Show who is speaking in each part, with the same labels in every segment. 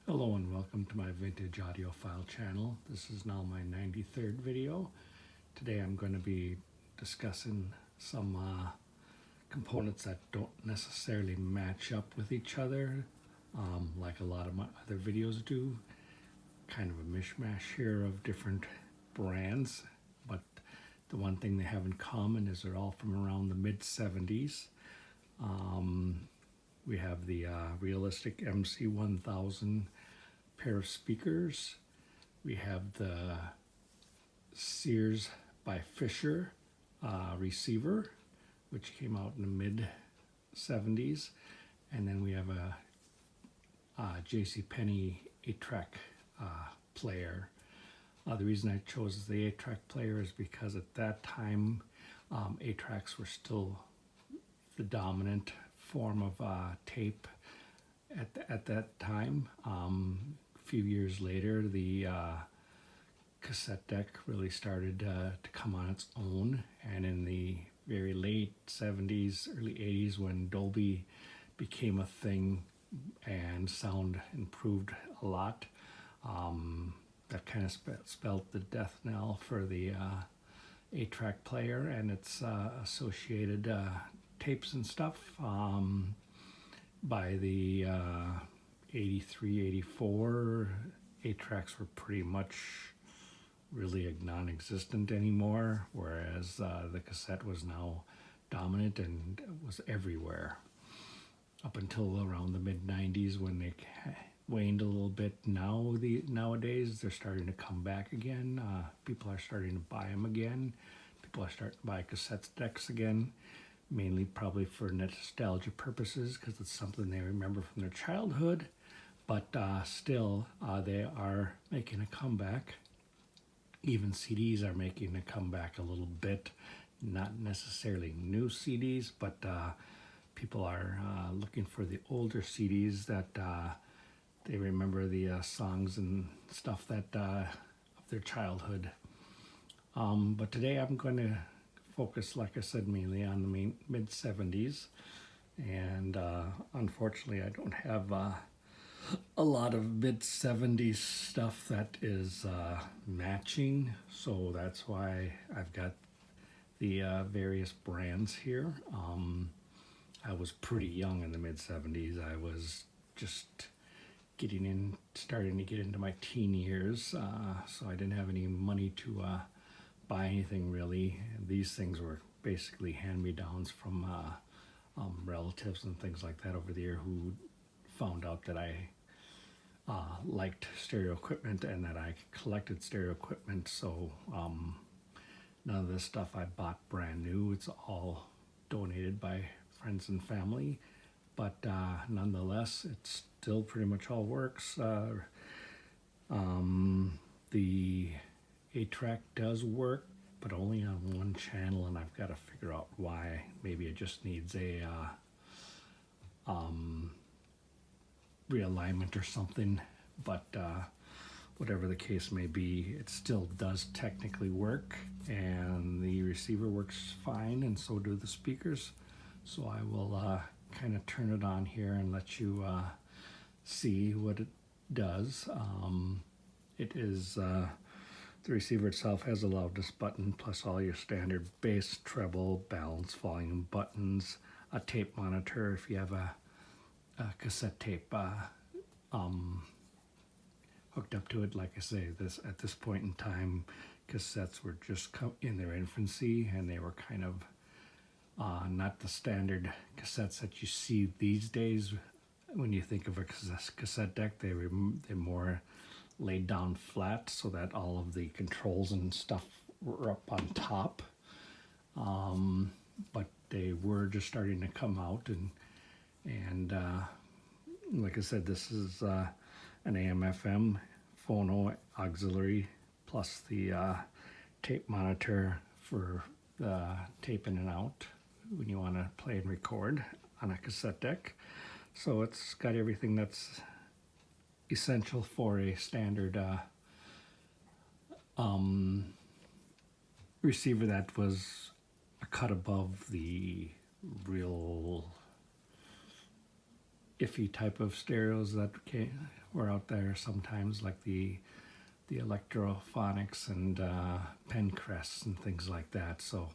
Speaker 1: Hello and welcome to my vintage audiophile channel. This is now my 93rd video. Today I'm going to be discussing some components that don't necessarily match up with each other like a lot of my other videos do. Kind of a mishmash here of different brands, but the one thing they have in common is they're all from around the mid-70s. We have the realistic MC1000 pair of speakers. We have the Sears by Fisher receiver, which came out in the mid-70s. And then we have a JCPenney 8-track player. The reason I chose the 8-track player is because at that time, 8-tracks were still the dominant form of tape at that time. A few years later, the cassette deck really started to come on its own, and in the very late 70s, early 80s, when Dolby became a thing and sound improved a lot, that kind of spelled the death knell for the 8-track player and its associated tapes and stuff. By the 83, 84, 8-tracks were pretty much really non-existent anymore, whereas the cassette was now dominant and was everywhere up until around the mid-90s when they waned a little bit. Nowadays they're starting to come back again. People are starting to buy them again. People are starting to buy cassette decks again, mainly probably for nostalgia purposes because it's something they remember from their childhood, but still they are making a comeback. Even CDs are making a comeback a little bit, not necessarily new CDs, but people are looking for the older CDs that they remember the songs and stuff that of their childhood. But today I'm going to focus, like I said, mainly on the mid-70s, and unfortunately I don't have a lot of mid-70s stuff that is matching, so that's why I've got the various brands here. I was pretty young in the mid-70s. I was just starting to get into my teen years, so I didn't have any money to buy anything really. These things were basically hand-me-downs from relatives and things like that over the year who found out that I liked stereo equipment and that I collected stereo equipment. So none of this stuff I bought brand new. It's all donated by friends and family, but nonetheless it still pretty much all works. The 8-track does work, but only on one channel, and I've got to figure out why. Maybe it just needs a realignment or something, but whatever the case may be, it still does technically work, and the receiver works fine, and so do the speakers. So I will kind of turn it on here and let you see what it does. It is the receiver itself has a loudness button, plus all your standard bass, treble, balance, volume buttons, a tape monitor if you have a cassette tape hooked up to it. Like I say, at this point in time, cassettes were just in their infancy, and they were kind of not the standard cassettes that you see these days. When you think of a cassette deck, they're more laid down flat so that all of the controls and stuff were up on top. But they were just starting to come out, and like I said, this is an AM/FM phono auxiliary plus the tape monitor for the tape in and out when you want to play and record on a cassette deck. So it's got everything that's essential for a standard receiver that was a cut above the real iffy type of stereos that were out there sometimes, like the electrophonics and Pencrests and things like that. So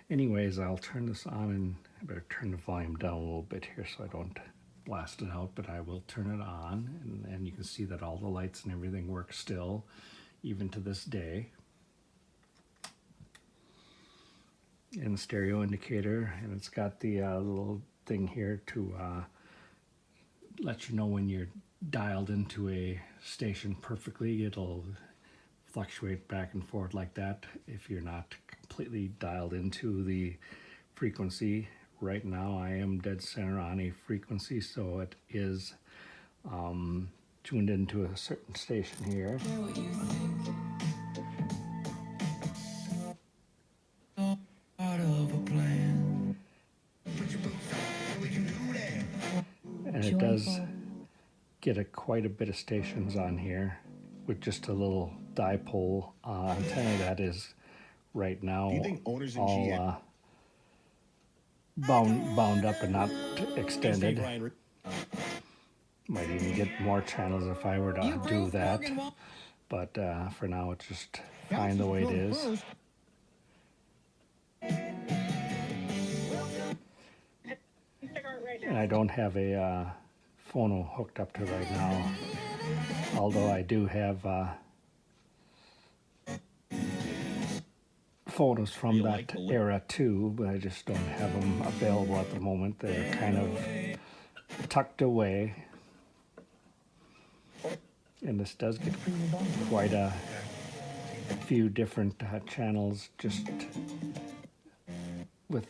Speaker 1: anyways, I'll turn this on, and I better turn the volume down a little bit here so I don't blast it out, but I will turn it on, and you can see that all the lights and everything work still, even to this day. And the stereo indicator, and it's got the little thing here to let you know when you're dialed into a station perfectly. It'll fluctuate back and forth like that if you're not completely dialed into the frequency. Right now I am dead center on a frequency, so it is tuned into a certain station here. And it does get quite a bit of stations on here with just a little dipole antenna that is right now all bound up and not extended. Might even get more channels if I were to do that, but for now it's just fine the way it is. And I don't have a phono hooked up to right now, although I do have photos from that era too, but I just don't have them available at the moment. They're kind of tucked away, and this does get quite a few different channels just with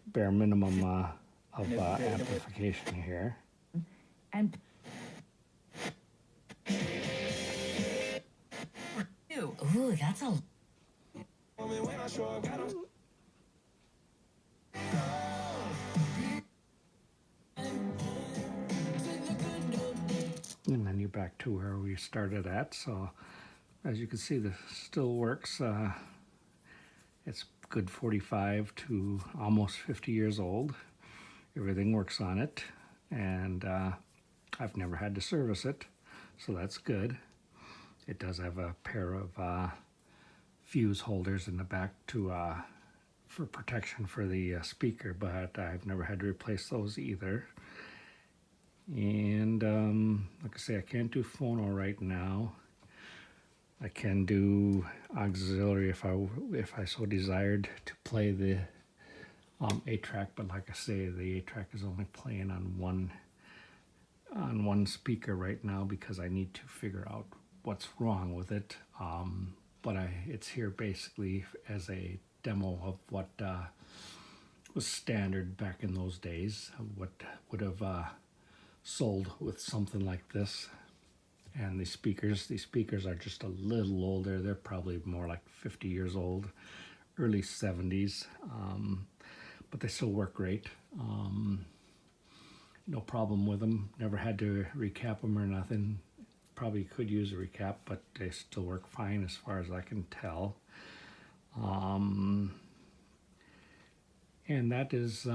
Speaker 1: bare minimum of amplification here.
Speaker 2: And ooh, that's a.
Speaker 1: And then you're back to where we started at. So as you can see, this still works. It's good 45 to almost 50 years old. Everything works on it, and I've never had to service it, so that's good. It does have a pair of fuse holders in the back to for protection for the speaker, but I've never had to replace those either. And like I say, I can't do phono right now. I can do auxiliary if I so desired to play the 8-track, but like I say, the 8-track is only playing on one speaker right now because I need to figure out what's wrong with it. But it's here basically as a demo of what was standard back in those days, what would have sold with something like this. And these speakers are just a little older. They're probably more like 50 years old, early 70s, but they still work great. No problem with them. Never had to recap them or nothing. Probably could use a recap, but they still work fine as far as I can tell. And that is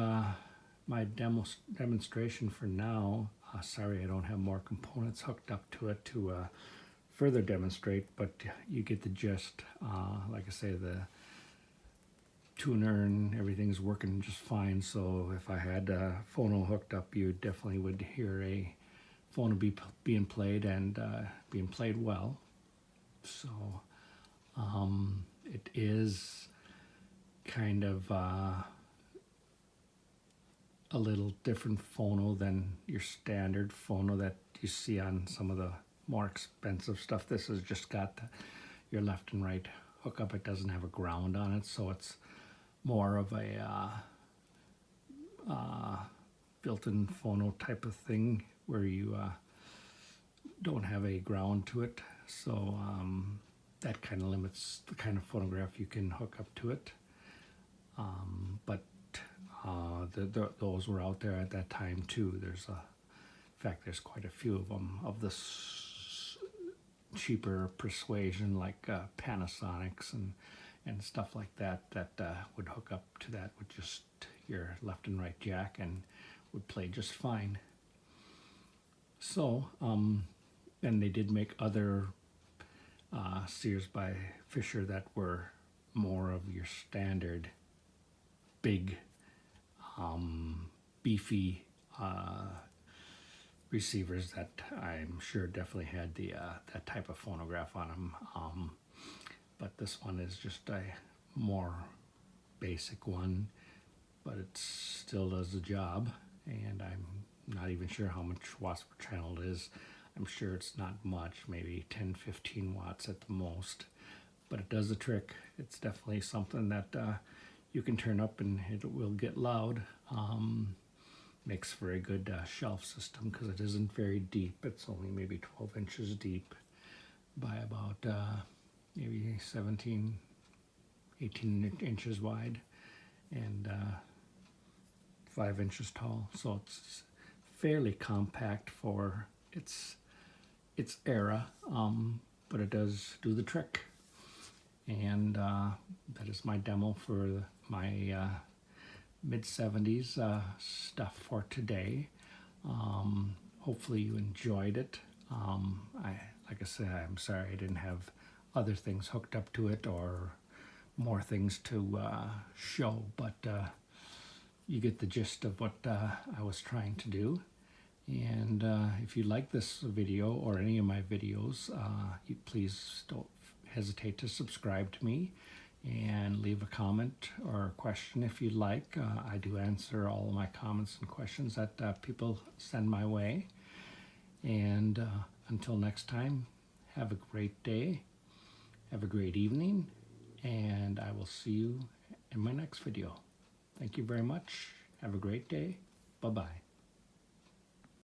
Speaker 1: my demonstration for now. Sorry I don't have more components hooked up to it to further demonstrate, but you get the gist. Like I say, the tuner and everything's working just fine, so if I had phono hooked up, you definitely would hear a phono being played and being played well. So it is kind of a little different phono than your standard phono that you see on some of the more expensive stuff. This has just got your left and right hookup. It doesn't have a ground on it, so it's more of a built-in phono type of thing where you don't have a ground to it. So that kind of limits the kind of phonograph you can hook up to it. But those were out there at that time too. In fact, there's quite a few of them of this cheaper persuasion, like Panasonics and stuff like that would hook up to that with just your left and right jack and would play just fine. So also, and they did make other Sears by Fisher that were more of your standard big, beefy receivers that I'm sure definitely had the that type of phonograph on them. But this one is just a more basic one, but it still does the job. And I'm not even sure how much watts per channel it is. I'm sure it's not much, maybe 10-15 watts at the most, but it does the trick. It's definitely something that you can turn up and it will get loud. Makes for a good shelf system because it isn't very deep. It's only maybe 12 inches deep by about maybe 17, 18 inches wide, and 5 inches tall. So it's fairly compact for its era, but it does do the trick. And that is my demo for my mid-70s stuff for today. Hopefully you enjoyed it. Like I said, I'm sorry I didn't have other things hooked up to it or more things to show, but you get the gist of what I was trying to do. And if you like this video or any of my videos, you please don't hesitate to subscribe to me and leave a comment or a question if you'd like. I do answer all of my comments and questions that people send my way. And until next time, have a great day, have a great evening, and I will see you in my next video. Thank you very much. Have a great day. Bye-bye.